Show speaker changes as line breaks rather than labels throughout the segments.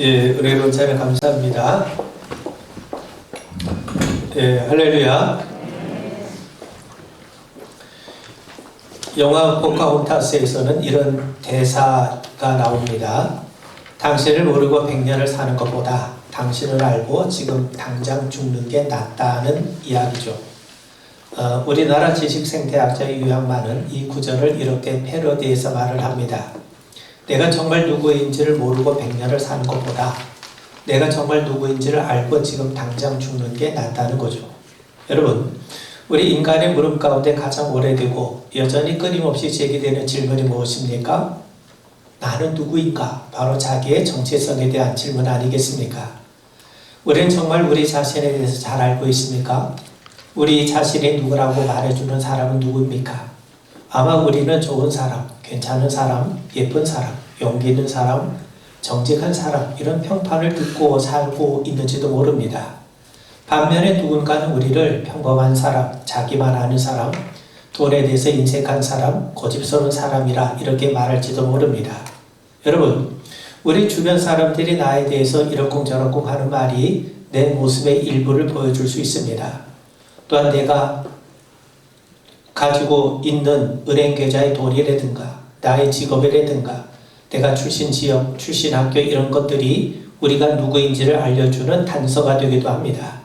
예, 은혜로운 찬양 감사합니다. 예, 할렐루야. 영화 포카혼타스에서는 이런 대사가 나옵니다. 당신을 모르고 100년을 사는 것보다 당신을 알고 지금 당장 죽는 게 낫다는 이야기죠. 우리나라 지식생태학자 유양만은 이 구절을 이렇게 패러디해서 말을 합니다. 내가 정말 누구인지를 모르고 100년을 사는 것보다 내가 정말 누구인지를 알고 지금 당장 죽는 게 낫다는 거죠. 여러분, 우리 인간의 물음 가운데 가장 오래되고 여전히 끊임없이 제기되는 질문이 무엇입니까? 나는 누구인가? 바로 자기의 정체성에 대한 질문 아니겠습니까? 우리는 정말 우리 자신에 대해서 잘 알고 있습니까? 우리 자신이 누구라고 말해주는 사람은 누구입니까? 아마 우리는 좋은 사람, 괜찮은 사람, 예쁜 사람, 용기 있는 사람, 정직한 사람 이런 평판을 듣고 살고 있는지도 모릅니다. 반면에 누군가는 우리를 평범한 사람, 자기만 아는 사람, 돈에 대해서 인색한 사람, 고집스러운 사람이라 이렇게 말할지도 모릅니다. 여러분, 우리 주변 사람들이 나에 대해서 이러쿵저러쿵 하는 말이 내 모습의 일부를 보여줄 수 있습니다. 또한 내가 가지고 있는 은행 계좌의 돈이라든가 나의 직업이라든가 내가 출신 지역, 출신 학교 이런 것들이 우리가 누구인지를 알려주는 단서가 되기도 합니다.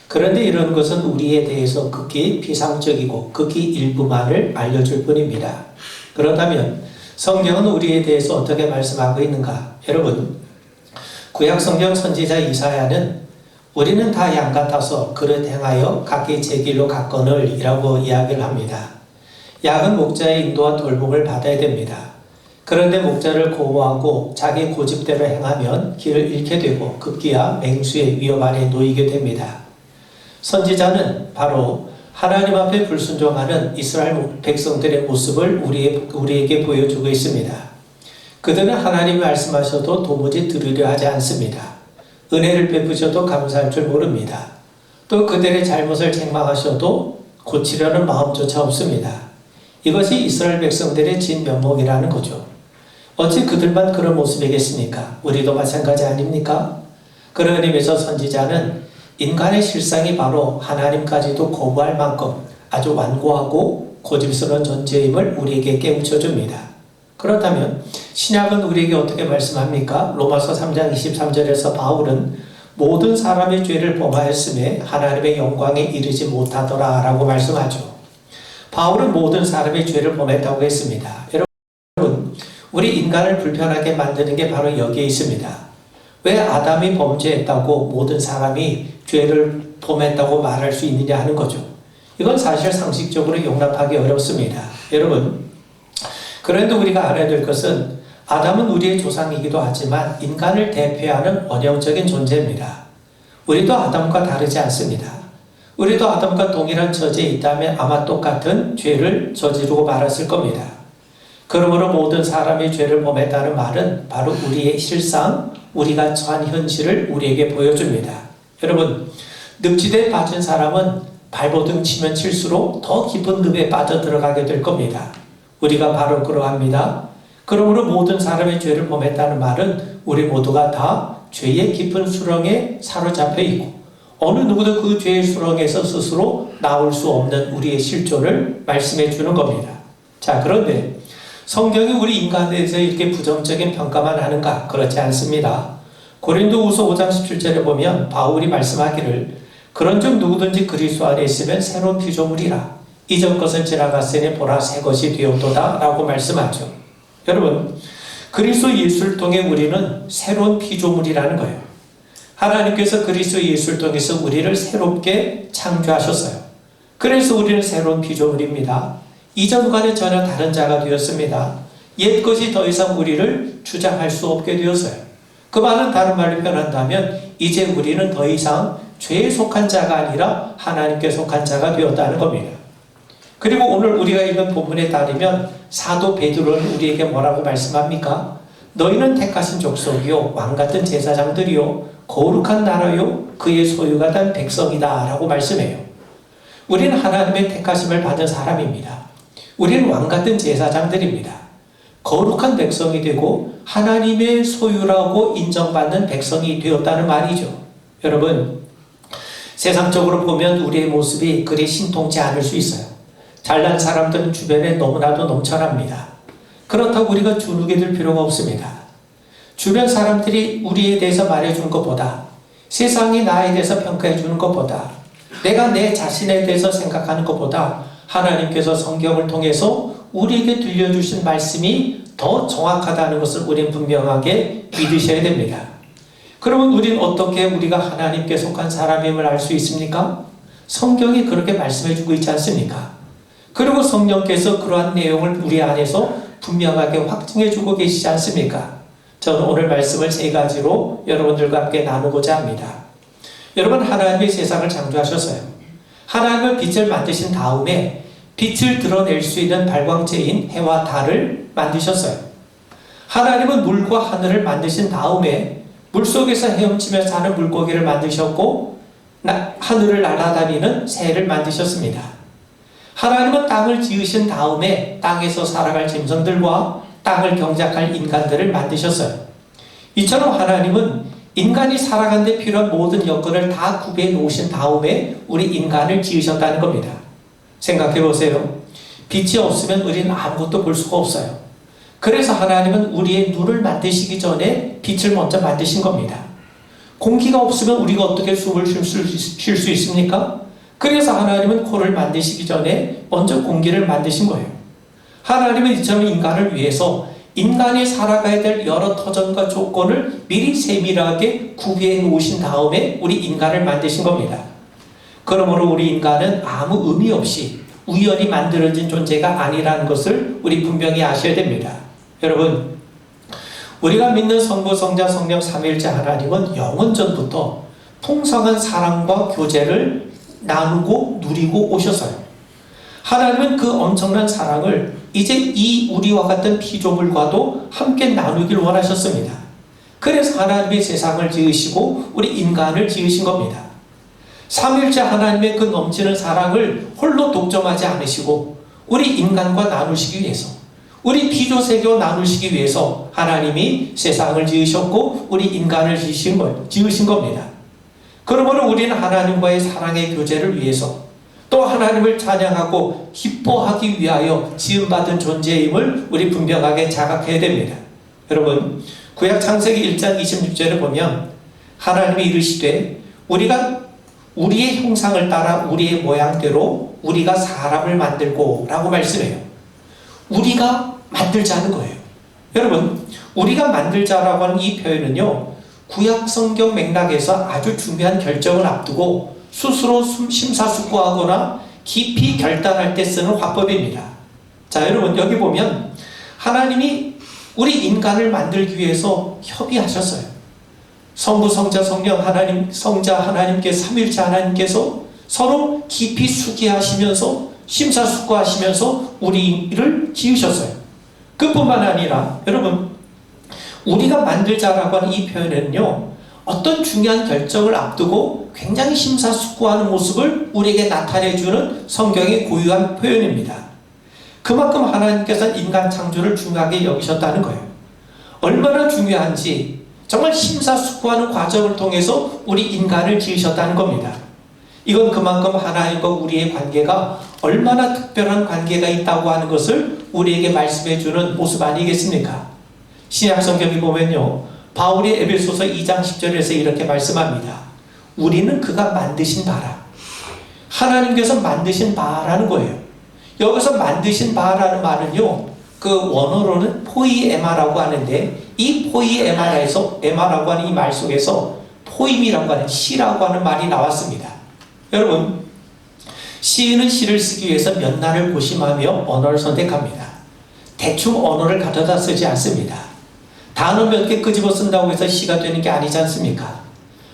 그런데 이런 것은 우리에 대해서 극히 피상적이고 극히 일부만을 알려줄 뿐입니다. 그렇다면 성경은 우리에 대해서 어떻게 말씀하고 있는가? 여러분, 구약 성경 선지자 이사야는 우리는 다 양 같아서 그릇 행하여 각기 제 길로 갔거늘 이라고 이야기를 합니다. 양은 목자의 인도와 돌봄을 받아야 됩니다. 그런데 목자를 고호하고 자기 고집대로 행하면 길을 잃게 되고 급기야 맹수의 위협 아래 놓이게 됩니다. 선지자는 바로 하나님 앞에 불순종하는 이스라엘 백성들의 모습을 우리에게 보여주고 있습니다. 그들은 하나님이 말씀하셔도 도무지 들으려 하지 않습니다. 은혜를 베푸셔도 감사할 줄 모릅니다. 또 그들의 잘못을 책망하셔도 고치려는 마음조차 없습니다. 이것이 이스라엘 백성들의 진면목이라는 거죠. 어찌 그들만 그런 모습이겠습니까? 우리도 마찬가지 아닙니까? 그런 의미에서 선지자는 인간의 실상이 바로 하나님까지도 거부할 만큼 아주 완고하고 고집스러운 존재임을 우리에게 깨우쳐줍니다. 그렇다면 신약은 우리에게 어떻게 말씀합니까? 로마서 3장 23절에서 바울은 모든 사람의 죄를 범하였음에 하나님의 영광에 이르지 못하더라 라고 말씀하죠. 바울은 모든 사람의 죄를 범했다고 했습니다. 여러분, 우리 인간을 불편하게 만드는 게 바로 여기에 있습니다. 왜 아담이 범죄했다고 모든 사람이 죄를 범했다고 말할 수 있느냐 하는 거죠. 이건 사실 상식적으로 용납하기 어렵습니다. 여러분, 그런데 우리가 알아야 될 것은 아담은 우리의 조상이기도 하지만 인간을 대표하는 원형적인 존재입니다. 우리도 아담과 다르지 않습니다. 우리도 아담과 동일한 처지에 있다면 아마 똑같은 죄를 저지르고 말았을 겁니다. 그러므로 모든 사람의 죄를 범했다는 말은 바로 우리의 실상, 우리가 처한 현실을 우리에게 보여줍니다. 여러분, 늪지대에 빠진 사람은 발버둥 치면 칠수록 더 깊은 늪에 빠져들어가게 될 겁니다. 우리가 바로 그러합니다. 그러므로 모든 사람의 죄를 범했다는 말은 우리 모두가 다 죄의 깊은 수렁에 사로잡혀 있고 어느 누구도 그 죄의 수렁에서 스스로 나올 수 없는 우리의 실존을 말씀해 주는 겁니다. 자, 그런데 성경이 우리 인간에 대해서 이렇게 부정적인 평가만 하는가? 그렇지 않습니다. 고린도후서 5장 17절에 보면 바울이 말씀하기를 그런즉 누구든지 그리스도 안에 있으면 새로운 피조물이라 이전 것은 지나갔으니 보라 새 것이 되었도다 라고 말씀하죠. 여러분, 그리스도 예수를 통해 우리는 새로운 피조물이라는 거예요. 하나님께서 그리스도 예수를 통해서 우리를 새롭게 창조하셨어요. 그래서 우리는 새로운 피조물입니다. 이전과는 전혀 다른 자가 되었습니다. 옛 것이 더 이상 우리를 주장할 수 없게 되었어요. 그 말은 다른 말로 표현한다면 이제 우리는 더 이상 죄에 속한 자가 아니라 하나님께 속한 자가 되었다는 겁니다. 그리고 오늘 우리가 읽은 본문에 따르면 사도 베드로는 우리에게 뭐라고 말씀합니까? 너희는 택하신 족속이요 왕같은 제사장들이요 거룩한 나라요 그의 소유가 된 백성이다 라고 말씀해요. 우리는 하나님의 택하심을 받은 사람입니다. 우리는 왕같은 제사장들입니다. 거룩한 백성이 되고 하나님의 소유라고 인정받는 백성이 되었다는 말이죠. 여러분, 세상적으로 보면 우리의 모습이 그리 신통치 않을 수 있어요. 잘난 사람들은 주변에 너무나도 넘쳐납니다. 그렇다고 우리가 주눅이 들 필요가 없습니다. 주변 사람들이 우리에 대해서 말해주는 것보다, 세상이 나에 대해서 평가해 주는 것보다, 내가 내 자신에 대해서 생각하는 것보다 하나님께서 성경을 통해서 우리에게 들려주신 말씀이 더 정확하다는 것을 우리는 분명하게 믿으셔야 됩니다. 그러면 우리는 어떻게 우리가 하나님께 속한 사람임을 알 수 있습니까? 성경이 그렇게 말씀해 주고 있지 않습니까? 그리고 성령께서 그러한 내용을 우리 안에서 분명하게 확증해 주고 계시지 않습니까? 저는 오늘 말씀을 세 가지로 여러분들과 함께 나누고자 합니다. 여러분, 하나님이 세상을 창조하셨어요. 하나님은 빛을 만드신 다음에 빛을 드러낼 수 있는 발광체인 해와 달을 만드셨어요. 하나님은 물과 하늘을 만드신 다음에 물속에서 헤엄치며 사는 물고기를 만드셨고 하늘을 날아다니는 새를 만드셨습니다. 하나님은 땅을 지으신 다음에 땅에서 살아갈 짐승들과 땅을 경작할 인간들을 만드셨어요. 이처럼 하나님은 인간이 살아가는 데 필요한 모든 여건을 다 구비해 놓으신 다음에 우리 인간을 지으셨다는 겁니다. 생각해 보세요. 빛이 없으면 우리는 아무것도 볼 수가 없어요. 그래서 하나님은 우리의 눈을 만드시기 전에 빛을 먼저 만드신 겁니다. 공기가 없으면 우리가 어떻게 숨을 쉴 수 있습니까? 그래서 하나님은 코를 만드시기 전에 먼저 공기를 만드신 거예요. 하나님은 이처럼 인간을 위해서 인간이 살아가야 될 여러 터전과 조건을 미리 세밀하게 구비해 놓으신 다음에 우리 인간을 만드신 겁니다. 그러므로 우리 인간은 아무 의미 없이 우연히 만들어진 존재가 아니라는 것을 우리 분명히 아셔야 됩니다. 여러분, 우리가 믿는 성부, 성자, 성령 삼위일체 하나님은 영원전부터 풍성한 사랑과 교제를 나누고 누리고 오셔서요. 하나님은 그 엄청난 사랑을 이제 이 우리와 같은 피조물과도 함께 나누길 원하셨습니다. 그래서 하나님이 세상을 지으시고 우리 인간을 지으신 겁니다. 삼위일체 하나님의 그 넘치는 사랑을 홀로 독점하지 않으시고 우리 인간과 나누시기 위해서, 우리 피조세계와 나누시기 위해서 하나님이 세상을 지으셨고 우리 인간을 지으신 겁니다. 그러므로 우리는 하나님과의 사랑의 교제를 위해서 또 하나님을 찬양하고 기뻐하기 위하여 지음받은 존재임을 우리 분명하게 자각해야 됩니다. 여러분, 구약 창세기 1장 26절에 보면 하나님이 이르시되 우리가 우리의 형상을 따라 우리의 모양대로 우리가 사람을 만들고 라고 말씀해요. 우리가 만들자는 거예요. 여러분, 우리가 만들자라고 하는 이 표현은요, 구약 성경 맥락에서 아주 중요한 결정을 앞두고 스스로 심사숙고하거나 깊이 결단할 때 쓰는 화법입니다. 자, 여러분, 여기 보면 하나님이 우리 인간을 만들기 위해서 협의하셨어요. 성부, 성자, 성령 하나님, 성자 하나님께 삼위일체 하나님께서 서로 깊이 숙의하시면서 심사숙고하시면서 우리를 지으셨어요. 그뿐만 아니라 여러분, 우리가 만들자라고 하는 이 표현은요, 어떤 중요한 결정을 앞두고 굉장히 심사숙고하는 모습을 우리에게 나타내주는 성경의 고유한 표현입니다. 그만큼 하나님께서는 인간 창조를 중요하게 여기셨다는 거예요. 얼마나 중요한지 정말 심사숙고하는 과정을 통해서 우리 인간을 지으셨다는 겁니다. 이건 그만큼 하나님과 우리의 관계가 얼마나 특별한 관계가 있다고 하는 것을 우리에게 말씀해주는 모습 아니겠습니까? 신약 성경에 보면요, 바울이 에베소서 2장 10절에서 이렇게 말씀합니다. 우리는 그가 만드신 바라. 하나님께서 만드신 바라는 거예요. 여기서 만드신 바라는 말은요, 그 원어로는 포이에마라고 하는데, 이 포이에마라고 하는 이 말 속에서 포임이라고 하는 시라고 하는 말이 나왔습니다. 여러분, 시인은 시를 쓰기 위해서 몇 날을 고심하며 언어를 선택합니다. 대충 언어를 가져다 쓰지 않습니다. 단어 몇 개 끄집어 쓴다고 해서 시가 되는 게 아니지 않습니까?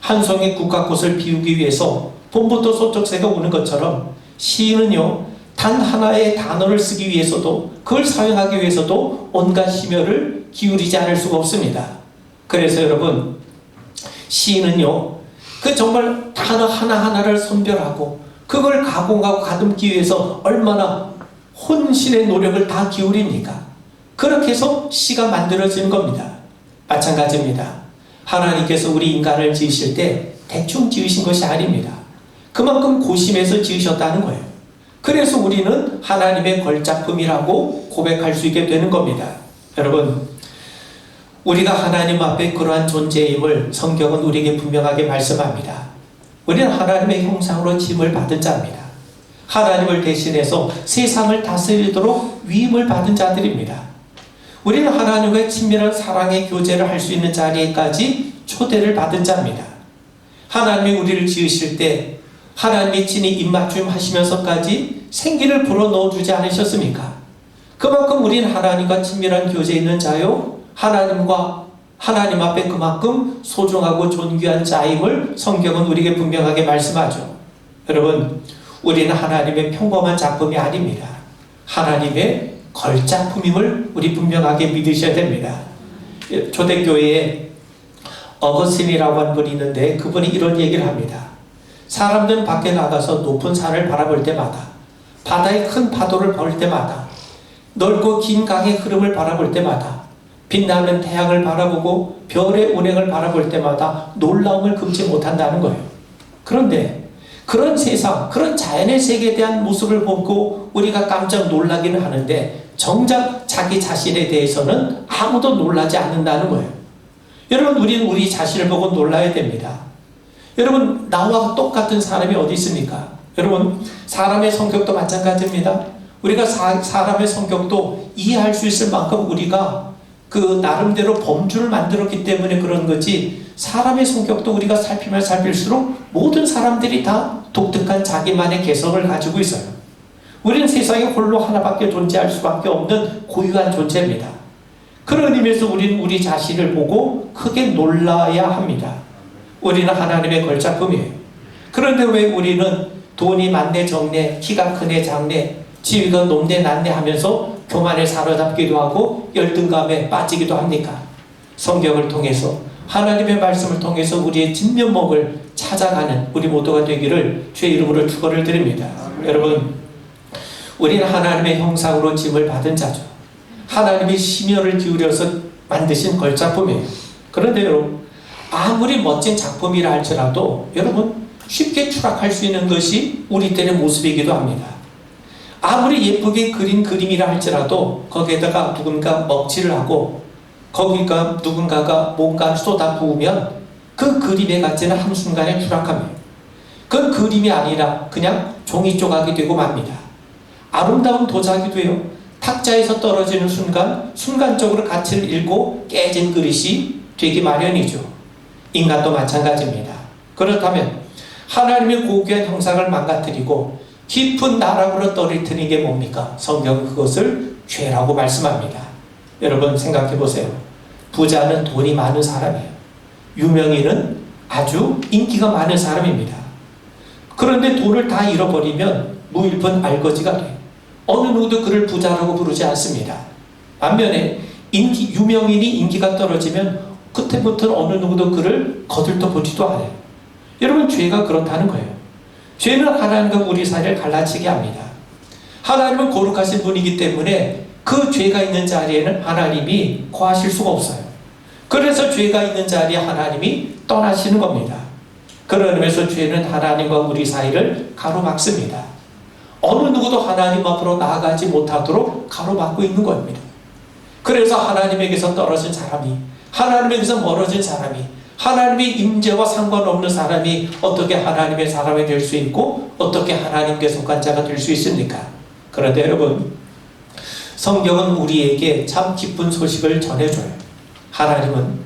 한 송이 국화꽃을 피우기 위해서 봄부터 소쩍새가 우는 것처럼 시인은요, 단 하나의 단어를 쓰기 위해서도, 그걸 사용하기 위해서도 온갖 심혈을 기울이지 않을 수가 없습니다. 그래서 여러분, 시인은요, 그 정말 단어 하나하나를 선별하고 그걸 가공하고 가듬기 위해서 얼마나 혼신의 노력을 다 기울입니까? 그렇게 해서 씨가 만들어지는 겁니다. 마찬가지입니다. 하나님께서 우리 인간을 지으실 때 대충 지으신 것이 아닙니다. 그만큼 고심해서 지으셨다는 거예요. 그래서 우리는 하나님의 걸작품이라고 고백할 수 있게 되는 겁니다. 여러분, 우리가 하나님 앞에 그러한 존재임을 성경은 우리에게 분명하게 말씀합니다. 우리는 하나님의 형상으로 지음을 받은 자입니다. 하나님을 대신해서 세상을 다스리도록 위임을 받은 자들입니다. 우리는 하나님과의 친밀한 사랑의 교제를 할 수 있는 자리에까지 초대를 받은 자입니다. 하나님이 우리를 지으실 때 하나님이 친히 입맞춤 하시면서까지 생기를 불어넣어 주지 않으셨습니까? 그만큼 우리는 하나님과 친밀한 교제에 있는 자요, 하나님 앞에 그만큼 소중하고 존귀한 자임을 성경은 우리에게 분명하게 말씀하죠. 여러분, 우리는 하나님의 평범한 작품이 아닙니다. 하나님의 걸작품임을 우리 분명하게 믿으셔야 됩니다. 초대교회에 어거스틴이라고 하는 분이 있는데 그분이 이런 얘기를 합니다. 사람들은 밖에 나가서 높은 산을 바라볼 때마다, 바다의 큰 파도를 볼 때마다, 넓고 긴 강의 흐름을 바라볼 때마다, 빛나는 태양을 바라보고 별의 운행을 바라볼 때마다 놀라움을 금치 못한다는 거예요. 그런데 그런 세상, 그런 자연의 세계에 대한 모습을 보고 우리가 깜짝 놀라기는 하는데 정작 자기 자신에 대해서는 아무도 놀라지 않는다는 거예요. 여러분, 우리는 우리 자신을 보고 놀라야 됩니다. 여러분, 나와 똑같은 사람이 어디 있습니까? 여러분, 사람의 성격도 마찬가지입니다. 우리가 사람의 성격도 이해할 수 있을 만큼 우리가 그 나름대로 범주를 만들었기 때문에 그런 거지, 사람의 성격도 우리가 살피면 살필수록 모든 사람들이 다 독특한 자기만의 개성을 가지고 있어요. 우리는 세상에 홀로 하나밖에 존재할 수밖에 없는 고유한 존재입니다. 그런 의미에서 우리는 우리 자신을 보고 크게 놀라야 합니다. 우리는 하나님의 걸작품이에요. 그런데 왜 우리는 돈이 많네 적네, 키가 크네 작네, 지위가 높네 낮네 하면서 교만에 사로잡기도 하고 열등감에 빠지기도 합니까? 성경을 통해서, 하나님의 말씀을 통해서 우리의 진면목을 찾아가는 우리 모두가 되기를 주의 이름으로 축원을 드립니다. 여러분, 우리는 하나님의 형상으로 지음을 받은 자죠. 하나님이 심혈을 기울여서 만드신 걸작품이에요. 그런데 여러분, 아무리 멋진 작품이라 할지라도 여러분, 쉽게 추락할 수 있는 것이 우리 때의 모습이기도 합니다. 아무리 예쁘게 그린 그림이라 할지라도 거기에다가 누군가 먹칠을 하고 거기가 누군가가 뭔가 쏟아 부으면 그 그림의 가치는 한순간에 추락합니다. 그건 그림이 아니라 그냥 종이 조각이 되고 맙니다. 아름다운 도자기도요, 탁자에서 떨어지는 순간 순간적으로 가치를 잃고 깨진 그릇이 되기 마련이죠. 인간도 마찬가지입니다. 그렇다면 하나님의 고귀한 형상을 망가뜨리고 깊은 나락으로 떨어뜨리는 게 뭡니까? 성경은 그것을 죄라고 말씀합니다. 여러분, 생각해 보세요. 부자는 돈이 많은 사람이에요. 유명인은 아주 인기가 많은 사람입니다. 그런데 돈을 다 잃어버리면 무일푼 알거지가 돼요. 어느 누구도 그를 부자라고 부르지 않습니다. 반면에 유명인이 인기가 떨어지면 그때부터는 어느 누구도 그를 거들떠보지도 않아요. 여러분, 죄가 그렇다는 거예요. 죄는 하나님과 우리 사이를 갈라치게 합니다. 하나님은 거룩하신 분이기 때문에 그 죄가 있는 자리에는 하나님이 거하실 수가 없어요. 그래서 죄가 있는 자리에 하나님이 떠나시는 겁니다. 그런 의미에서 죄는 하나님과 우리 사이를 가로막습니다. 어느 누구도 하나님 앞으로 나아가지 못하도록 가로막고 있는 겁니다. 그래서 하나님에게서 떨어진 사람이, 하나님에게서 멀어진 사람이, 하나님의 임재와 상관없는 사람이 어떻게 하나님의 사람이 될 수 있고 어떻게 하나님께 속한 자가 될 수 있습니까? 그런데 여러분, 성경은 우리에게 참 기쁜 소식을 전해줘요. 하나님은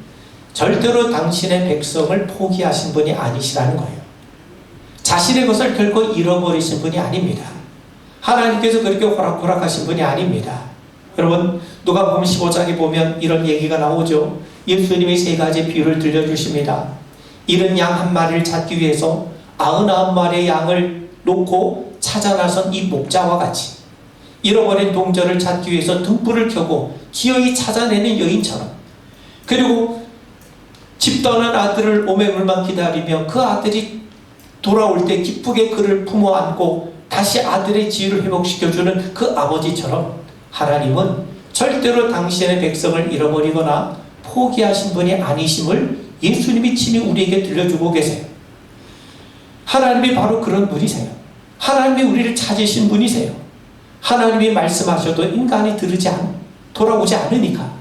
절대로 당신의 백성을 포기하신 분이 아니시라는 거예요. 자신의 것을 결코 잃어버리신 분이 아닙니다. 하나님께서 그렇게 호락호락하신 분이 아닙니다. 여러분, 누가복음 15장에 보면 이런 얘기가 나오죠. 예수님이 세 가지 비유를 들려주십니다. 잃은 양 한 마리를 찾기 위해서 99마리의 양을 놓고 찾아 나선 이 목자와 같이, 잃어버린 동전을 찾기 위해서 등불을 켜고 기어이 찾아내는 여인처럼, 그리고 집 떠난 아들을 오매물만 기다리며 그 아들이 돌아올 때 기쁘게 그를 품어 안고 다시 아들의 지위를 회복시켜주는 그 아버지처럼 하나님은 절대로 당신의 백성을 잃어버리거나 포기하신 분이 아니심을 예수님이 친히 우리에게 들려주고 계세요. 하나님이 바로 그런 분이세요. 하나님이 우리를 찾으신 분이세요. 하나님이 말씀하셔도 인간이 돌아오지 않으니까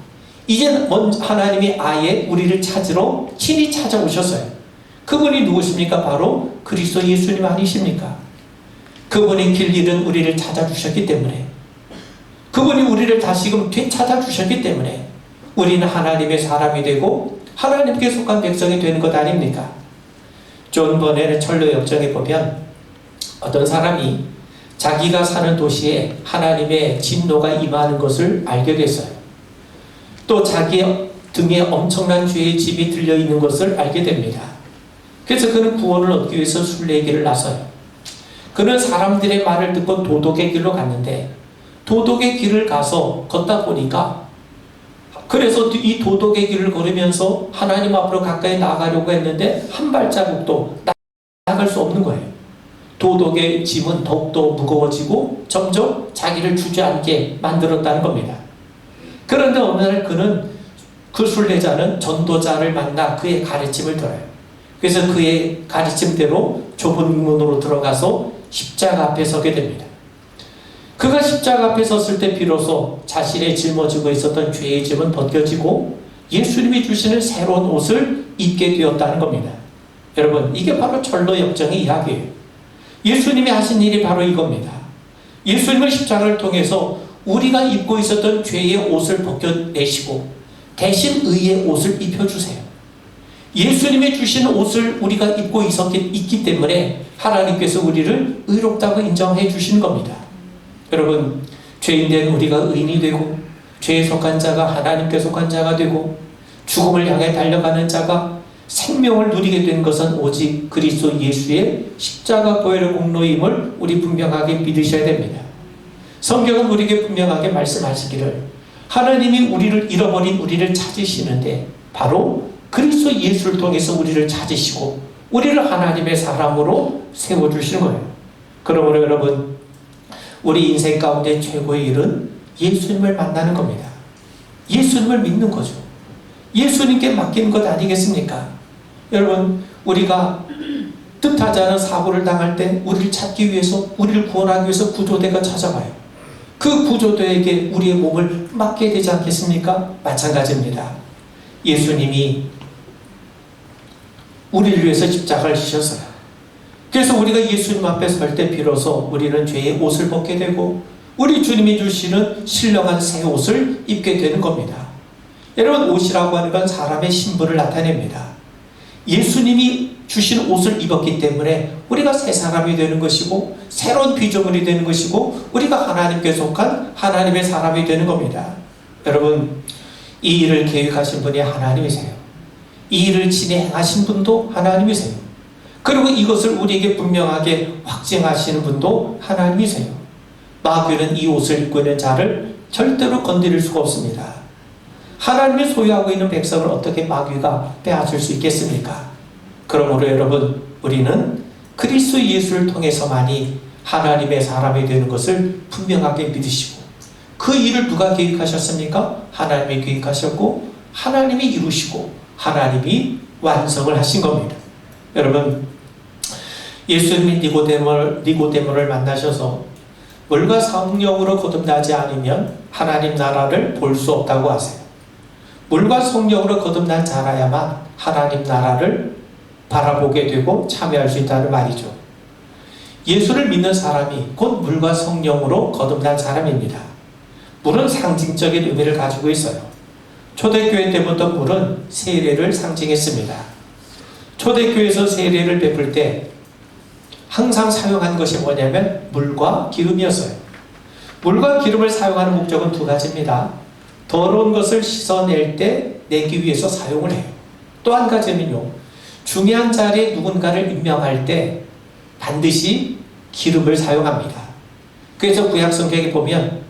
이제 하나님이 아예 우리를 찾으러 친히 찾아오셨어요. 그분이 누구십니까? 바로 그리스도 예수님 아니십니까? 그분이 길 잃은 우리를 찾아주셨기 때문에, 그분이 우리를 다시금 되찾아주셨기 때문에 우리는 하나님의 사람이 되고 하나님께 속한 백성이 되는 것 아닙니까? 존 버넷의 철로 역정에 보면 어떤 사람이 자기가 사는 도시에 하나님의 진노가 임하는 것을 알게 됐어요. 또 자기 등에 엄청난 죄의 집이 들려있는 것을 알게 됩니다. 그래서 그는 구원을 얻기 위해서 순례길을 나서요. 그는 사람들의 말을 듣고 도덕의 길로 갔는데 도덕의 길을 가서 걷다 보니까, 그래서 이 도덕의 길을 걸으면서 하나님 앞으로 가까이 나가려고 했는데 한 발자국도 나갈 수 없는 거예요. 도덕의 짐은 더욱더 무거워지고 점점 자기를 주저앉게 만들었다는 겁니다. 그런데 어느 날 그 순례자는 전도자를 만나 그의 가르침을 들어요. 그래서 그의 가르침대로 좁은 문으로 들어가서 십자가 앞에 서게 됩니다. 그가 십자가 앞에 섰을 때 비로소 자신의 짊어지고 있었던 죄의 짐은 벗겨지고 예수님이 주시는 새로운 옷을 입게 되었다는 겁니다. 여러분, 이게 바로 철로 역정의 이야기예요. 예수님이 하신 일이 바로 이겁니다. 예수님은 십자가를 통해서 우리가 입고 있었던 죄의 옷을 벗겨내시고 대신 의의 옷을 입혀주세요. 예수님이 주신 옷을 우리가 입고 있기 때문에 하나님께서 우리를 의롭다고 인정해 주시는 겁니다. 여러분, 죄인된 우리가 의인이 되고 죄에 속한 자가 하나님께 속한 자가 되고 죽음을 향해 달려가는 자가 생명을 누리게 된 것은 오직 그리스도 예수의 십자가 보혈의 공로임을 우리 분명하게 믿으셔야 됩니다. 성경은 우리에게 분명하게 말씀하시기를 하나님이 우리를 잃어버린 우리를 찾으시는데 바로 그리스도 예수를 통해서 우리를 찾으시고 우리를 하나님의 사람으로 세워주시는 거예요. 그러므로 여러분, 우리 인생 가운데 최고의 일은 예수님을 만나는 겁니다. 예수님을 믿는 거죠. 예수님께 맡기는 것 아니겠습니까? 여러분, 우리가 뜻하지 않은 사고를 당할 때 우리를 찾기 위해서, 우리를 구원하기 위해서 구조대가 찾아와요. 그 구조대에게 우리의 몸을 맡게 되지 않겠습니까? 마찬가지입니다. 예수님이 우리를 위해서 십자가를 지셨어요. 그래서 우리가 예수님 앞에 설 때 비로소 우리는 죄의 옷을 벗게 되고 우리 주님이 주시는 신령한 새 옷을 입게 되는 겁니다. 여러분, 옷이라고 하는 건 사람의 신분을 나타냅니다. 예수님이 주신 옷을 입었기 때문에 우리가 새 사람이 되는 것이고 새로운 피조물이 되는 것이고 우리가 하나님께 속한 하나님의 사람이 되는 겁니다. 여러분, 이 일을 계획하신 분이 하나님이세요. 이 일을 진행하신 분도 하나님이세요. 그리고 이것을 우리에게 분명하게 확증하시는 분도 하나님이세요. 마귀는 이 옷을 입고 있는 자를 절대로 건드릴 수가 없습니다. 하나님이 소유하고 있는 백성을 어떻게 마귀가 빼앗을 수 있겠습니까? 그러므로 여러분, 우리는 그리스도 예수를 통해서만이 하나님의 사람이 되는 것을 분명하게 믿으시고, 그 일을 누가 계획하셨습니까? 하나님이 계획하셨고 하나님이 이루시고 하나님이 완성을 하신 겁니다. 여러분, 예수님이 니고데모를 만나셔서 물과 성령으로 거듭나지 않으면 하나님 나라를 볼 수 없다고 하세요. 물과 성령으로 거듭난 자라야만 하나님 나라를 바라보게 되고 참여할 수 있다는 말이죠. 예수를 믿는 사람이 곧 물과 성령으로 거듭난 사람입니다. 물은 상징적인 의미를 가지고 있어요. 초대교회 때부터 물은 세례를 상징했습니다. 초대교회에서 세례를 베풀 때 항상 사용한 것이 뭐냐면 물과 기름이었어요. 물과 기름을 사용하는 목적은 두 가지입니다. 더러운 것을 씻어낼 때 내기 위해서 사용을 해요. 또 한 가지는요, 중요한 자리에 누군가를 임명할 때 반드시 기름을 사용합니다. 그래서 구약 성경에 보면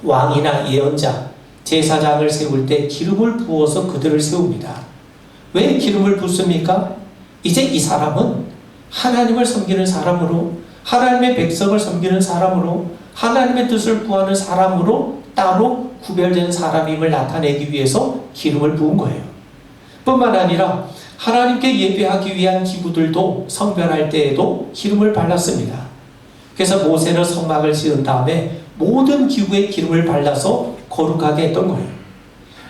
왕이나 예언자, 제사장을 세울 때 기름을 부어서 그들을 세웁니다. 왜 기름을 붓습니까? 이제 이 사람은 하나님을 섬기는 사람으로, 하나님의 백성을 섬기는 사람으로, 하나님의 뜻을 구하는 사람으로 따로 구별된 사람임을 나타내기 위해서 기름을 부은 거예요. 뿐만 아니라 하나님께 예배하기 위한 기구들도 성별할 때에도 기름을 발랐습니다. 그래서 모세는 성막을 지은 다음에 모든 기구에 기름을 발라서 거룩하게 했던 거예요.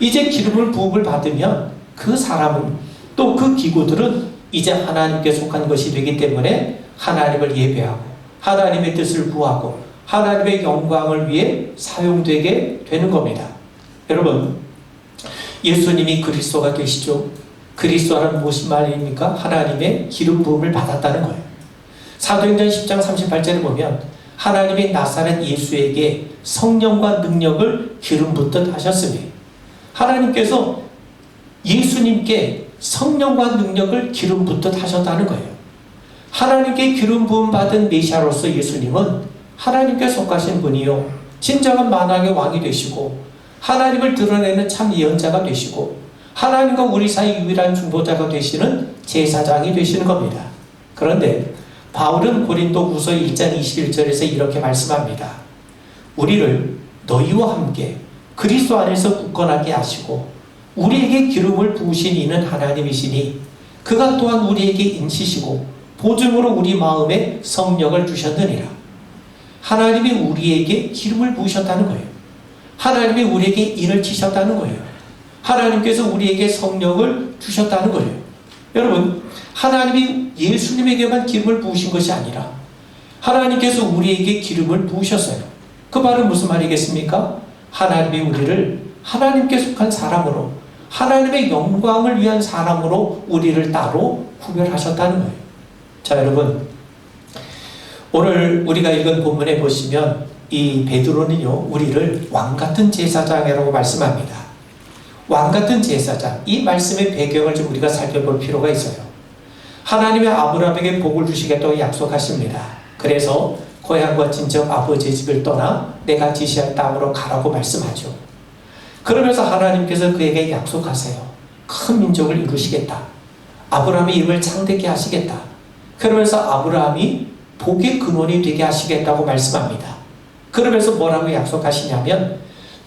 이제 기름을 부음을 받으면 그 사람은 또 그 기구들은 이제 하나님께 속한 것이 되기 때문에 하나님을 예배하고 하나님의 뜻을 구하고 하나님의 영광을 위해 사용되게 되는 겁니다. 여러분, 예수님이 그리스도가 되시죠? 그리스도라는 무슨 말입니까? 하나님의 기름 부음을 받았다는 거예요. 사도행전 10장 38절에 보면 하나님이 나사렛 예수에게 성령과 능력을 기름 붓듯 하셨으니, 하나님께서 예수님께 성령과 능력을 기름 붓듯 하셨다는 거예요. 하나님께 기름 부음 받은 메시아로서 예수님은 하나님께 속하신 분이요, 진정한 만왕의 왕이 되시고 하나님을 드러내는 참 예언자가 되시고 하나님과 우리 사이 유일한 중보자가 되시는 제사장이 되시는 겁니다. 그런데 바울은 고린도후서 1장 21절에서 이렇게 말씀합니다. 우리를 너희와 함께 그리스도 안에서 굳건하게 하시고 우리에게 기름을 부으신 이는 하나님이시니 그가 또한 우리에게 인치시고 보증으로 우리 마음에 성령을 주셨느니라. 하나님이 우리에게 기름을 부으셨다는 거예요. 하나님이 우리에게 인을 치셨다는 거예요. 하나님께서 우리에게 성령을 주셨다는 거예요. 여러분, 하나님이 예수님에게만 기름을 부으신 것이 아니라 하나님께서 우리에게 기름을 부으셨어요. 그 말은 무슨 말이겠습니까? 하나님이 우리를 하나님께 속한 사람으로, 하나님의 영광을 위한 사람으로 우리를 따로 구별하셨다는 거예요. 자, 여러분, 오늘 우리가 읽은 본문에 보시면 이 베드로는요, 우리를 왕같은 제사장이라고 말씀합니다. 왕같은 제사장, 이 말씀의 배경을 좀 우리가 살펴볼 필요가 있어요. 하나님의 아브라함에게 복을 주시겠다고 약속하십니다. 그래서 고향과 친척 아버지의 집을 떠나 내가 지시할 땅으로 가라고 말씀하죠. 그러면서 하나님께서 그에게 약속하세요. 큰 민족을 이루시겠다. 아브라함의 이름을 창대케 하시겠다. 그러면서 아브라함이 복의 근원이 되게 하시겠다고 말씀합니다. 그러면서 뭐라고 약속하시냐면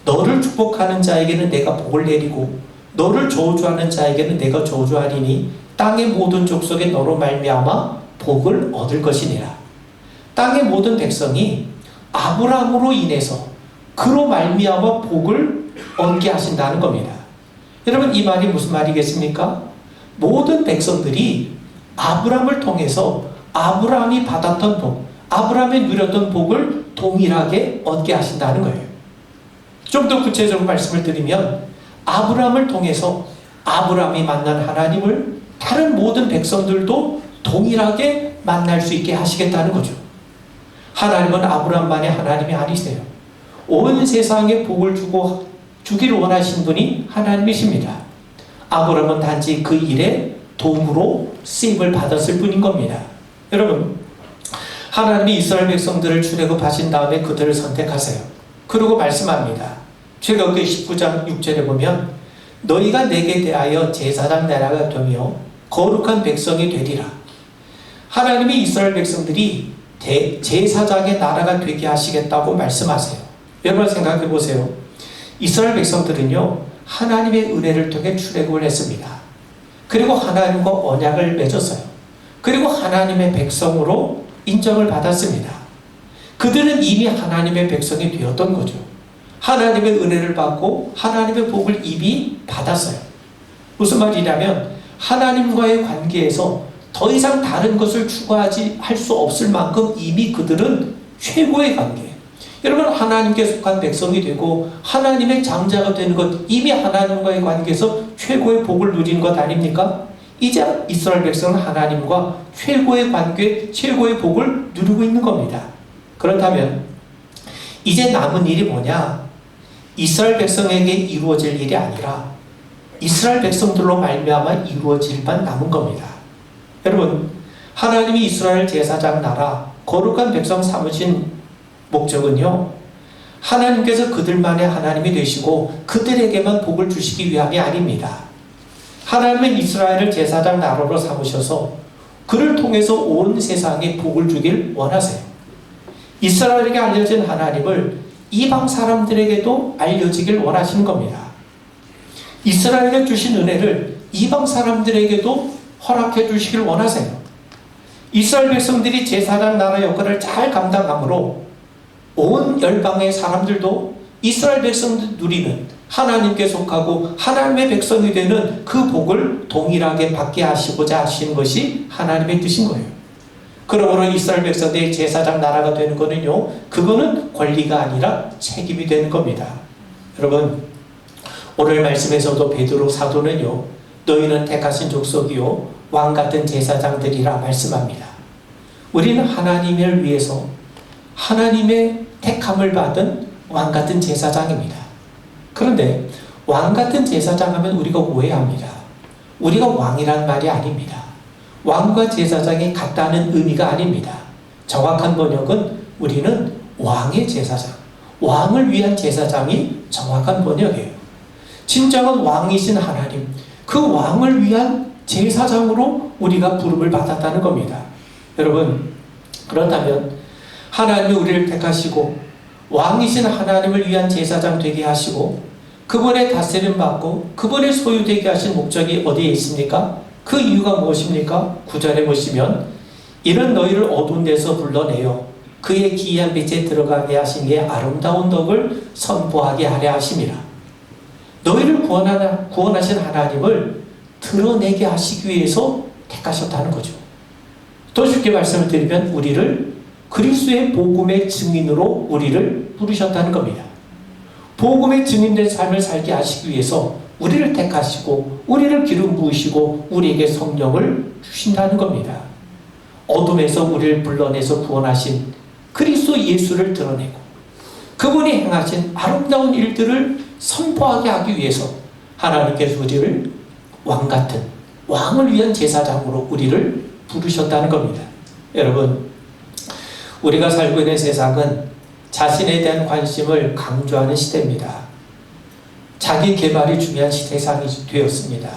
너를 축복하는 자에게는 내가 복을 내리고 너를 저주하는 자에게는 내가 저주하리니 땅의 모든 족속에 너로 말미암아 복을 얻을 것이니라. 땅의 모든 백성이 아브라함으로 인해서 그로 말미암아 복을 얻게 하신다는 겁니다. 여러분, 이 말이 무슨 말이겠습니까? 모든 백성들이 아브라함을 통해서 아브라함이 받았던 복, 아브라함이 누렸던 복을 동일하게 얻게 하신다는 거예요. 좀 더 구체적으로 말씀을 드리면 아브라함을 통해서 아브라함이 만난 하나님을 다른 모든 백성들도 동일하게 만날 수 있게 하시겠다는 거죠. 하나님은 아브라함만의 하나님이 아니세요. 온 세상에 복을 주기를 원하신 분이 하나님이십니다. 아브라함은 단지 그 일에 도움으로 쓰임을 받았을 뿐인 겁니다. 여러분, 하나님이 이스라엘 백성들을 출애굽하신 다음에 그들을 선택하세요. 그리고 말씀합니다. 출애굽기 19장 6절에 보면 너희가 내게 대하여 제사장 나라가 되며 거룩한 백성이 되리라. 하나님이 이스라엘 백성들이 제사장의 나라가 되게 하시겠다고 말씀하세요. 여러분 생각해 보세요. 이스라엘 백성들은요, 하나님의 은혜를 통해 출애굽을 했습니다. 그리고 하나님과 언약을 맺었어요. 그리고 하나님의 백성으로 인정을 받았습니다. 그들은 이미 하나님의 백성이 되었던 거죠. 하나님의 은혜를 받고 하나님의 복을 이미 받았어요. 무슨 말이냐면 하나님과의 관계에서 더 이상 다른 것을 추구하지 할 수 없을 만큼 이미 그들은 최고의 관계, 여러분 하나님께 속한 백성이 되고 하나님의 장자가 되는 것, 이미 하나님과의 관계에서 최고의 복을 누리는 것 아닙니까? 이제 이스라엘 백성은 하나님과 최고의 관계, 최고의 복을 누리고 있는 겁니다. 그렇다면 이제 남은 일이 뭐냐? 이스라엘 백성에게 이루어질 일이 아니라 이스라엘 백성들로 말미암아 이루어질만 남은 겁니다. 여러분, 하나님이 이스라엘 제사장 나라 거룩한 백성 삼으신 목적은요, 하나님께서 그들만의 하나님이 되시고 그들에게만 복을 주시기 위함이 아닙니다. 하나님은 이스라엘을 제사장 나라로 삼으셔서 그를 통해서 온 세상에 복을 주길 원하세요. 이스라엘에게 알려진 하나님을 이방 사람들에게도 알려지길 원하시는 겁니다. 이스라엘에 주신 은혜를 이방 사람들에게도 허락해 주시길 원하세요. 이스라엘 백성들이 제사장 나라 역할을 잘 감당함으로 온 열방의 사람들도 이스라엘 백성들 누리는 하나님께 속하고 하나님의 백성이 되는 그 복을 동일하게 받게 하시고자 하신 것이 하나님의 뜻인 거예요. 그러므로 이스라엘 백성들이 제사장 나라가 되는 거는요, 그거는 권리가 아니라 책임이 되는 겁니다. 여러분, 오늘 말씀에서도 베드로 사도는요, 너희는 택하신 족속이요 왕같은 제사장들이라 말씀합니다. 우리는 하나님을 위해서 하나님의 택함을 받은 왕같은 제사장입니다. 그런데 왕같은 제사장 하면 우리가 오해합니다. 우리가 왕이란 말이 아닙니다. 왕과 제사장이 같다는 의미가 아닙니다. 정확한 번역은 우리는 왕의 제사장, 왕을 위한 제사장이 정확한 번역이에요. 진정한 왕이신 하나님, 그 왕을 위한 제사장으로 우리가 부름을 받았다는 겁니다. 여러분, 그렇다면 하나님이 우리를 택하시고 왕이신 하나님을 위한 제사장 되게 하시고 그분의 다스림 받고 그분의 소유되게 하신 목적이 어디에 있습니까? 그 이유가 무엇입니까? 9절에 보시면 이는 너희를 어두운 데서 불러내어 그의 기이한 빛에 들어가게 하신 게 아름다운 덕을 선포하게 하려 하심이라. 너희를 구원하신 하나님을 드러내게 하시기 위해서 택하셨다는 거죠. 더 쉽게 말씀을 드리면 우리를 그리스도의 복음의 증인으로 우리를 부르셨다는 겁니다. 복음의 증인된 삶을 살게 하시기 위해서 우리를 택하시고 우리를 기름 부으시고 우리에게 성령을 주신다는 겁니다. 어둠에서 우리를 불러내서 구원하신 그리스도 예수를 드러내고 그분이 행하신 아름다운 일들을 선포하게 하기 위해서 하나님께서 우리를 왕같은 왕을 위한 제사장으로 우리를 부르셨다는 겁니다. 여러분, 우리가 살고 있는 세상은 자신에 대한 관심을 강조하는 시대입니다. 자기 개발이 중요한 세상이 되었습니다.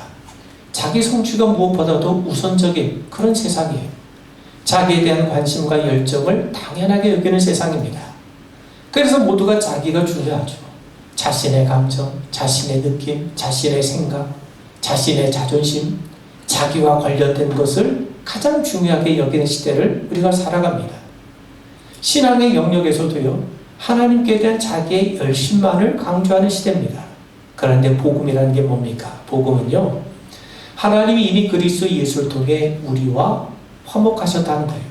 자기 성취가 무엇보다도 우선적인 그런 세상이에요. 자기에 대한 관심과 열정을 당연하게 여기는 세상입니다. 그래서 모두가 자기가 중요하죠. 자신의 감정, 자신의 느낌, 자신의 생각, 자신의 자존심, 자기와 관련된 것을 가장 중요하게 여기는 시대를 우리가 살아갑니다. 신앙의 영역에서도요, 하나님께 대한 자기의 열심만을 강조하는 시대입니다. 그런데 복음이라는 게 뭡니까? 복음은요, 하나님이 이미 그리스도 예수를 통해 우리와 화목하셨다는 거예요.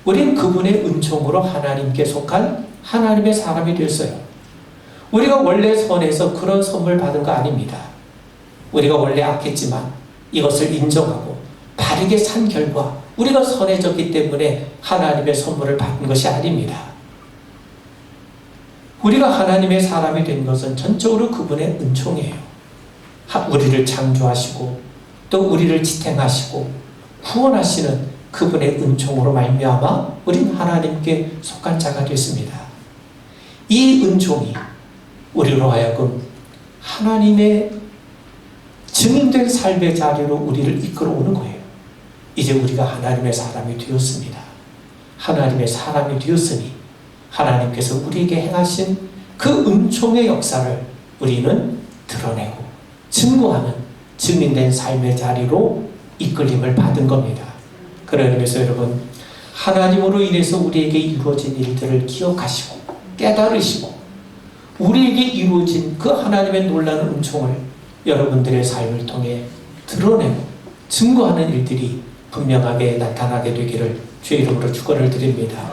우린 그분의 은총으로 하나님께 속한 하나님의 사람이 됐어요. 우리가 원래 선해서 그런 선물 받은 거 아닙니다. 우리가 원래 악했지만 이것을 인정하고 바르게 산 결과 우리가 선해졌기 때문에 하나님의 선물을 받은 것이 아닙니다. 우리가 하나님의 사람이 된 것은 전적으로 그분의 은총이에요. 우리를 창조하시고 또 우리를 지탱하시고 구원하시는 그분의 은총으로 말미암아 우리는 하나님께 속한 자가 됐습니다. 이 은총이 우리로 하여금 하나님의 증인된 삶의 자리로 우리를 이끌어오는 거예요. 이제 우리가 하나님의 사람이 되었습니다. 하나님의 사람이 되었으니 하나님께서 우리에게 행하신 그 은총의 역사를 우리는 드러내고 증거하는 증인된 삶의 자리로 이끌림을 받은 겁니다. 그런 의미에서 여러분, 하나님으로 인해서 우리에게 이루어진 일들을 기억하시고 깨달으시고 우리에게 이루어진 그 하나님의 놀라운 은총을 여러분들의 삶을 통해 드러내고 증거하는 일들이 분명하게 나타나게 되기를 주의 이름으로 축원을 드립니다.